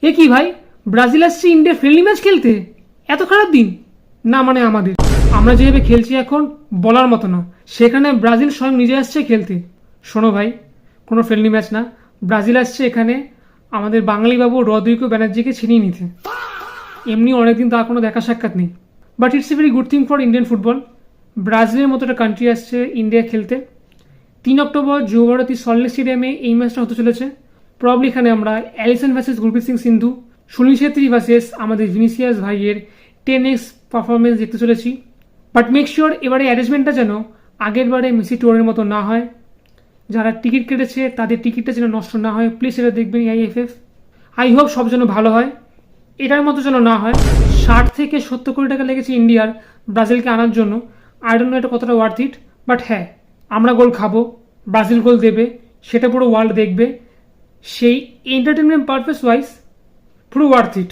এ কি ভাই, ব্রাজিল আসছে ইন্ডিয়ার ফ্রেন্ডলি ম্যাচ খেলতে? এত খারাপ দিন? না মানে আমাদের, আমরা যেভাবে খেলছি এখন বলার মতো না। সেখানে ব্রাজিল স্বয়ং নিজে আসছে খেলতে। শোনো ভাই, কোনো ফ্রেন্ডলি ম্যাচ না, ব্রাজিল আসছে এখানে আমাদের বাঙালি বাবু রদ্রিগো ব্যানার্জিকে ছিনিয়ে নিতে। এমনি অনেকদিন তার কোনো দেখা সাক্ষাৎ নেই, but it's a very good thing for Indian football. ব্রাজিলের মতো একটা কান্ট্রি আসছে ইন্ডিয়া খেলতে। 3 অক্টোবর যুবভারতী সল্টলেক স্টেডিয়ামে এই ম্যাচটা হতে চলেছে। প্রবলি এখানে আমরা অ্যালিসন ভার্সেস গুরপ্রীত সিং সিন্ধু, সুনীল ছেত্রী ভার্সেস আমাদের ভিনিসিয়াস ভাইয়ের 10x পারফরমেন্স দেখতে চলেছি। বাট মেক শিওর এবারে অ্যারেঞ্জমেন্টটা যেন আগের বারে মেসি টুরের মতো না হয়। যারা টিকিট কেটেছে তাদের টিকিটটা যেন নষ্ট না হয়, প্লিজ এটা দেখবেন আইএফএফ। আই হোপ সব যেন ভালো হয়, এটার মতো যেন না হয়। 60 থেকে 70 কোটি টাকা লেগেছে ইন্ডিয়ার ব্রাজিলকে আনার জন্য। আই ডোন্ট নো এটা কতটা ওয়ার্থ ইট, বাট হ্যাঁ, আমরা গোল খাবো, ব্রাজিল গোল দেবে, সেটা পুরো ওয়ার্ল্ড দেখবে। সেই এন্টারটেনমেন্ট পারপাস ওয়াইজ পুরো ওয়ার্থ ইট।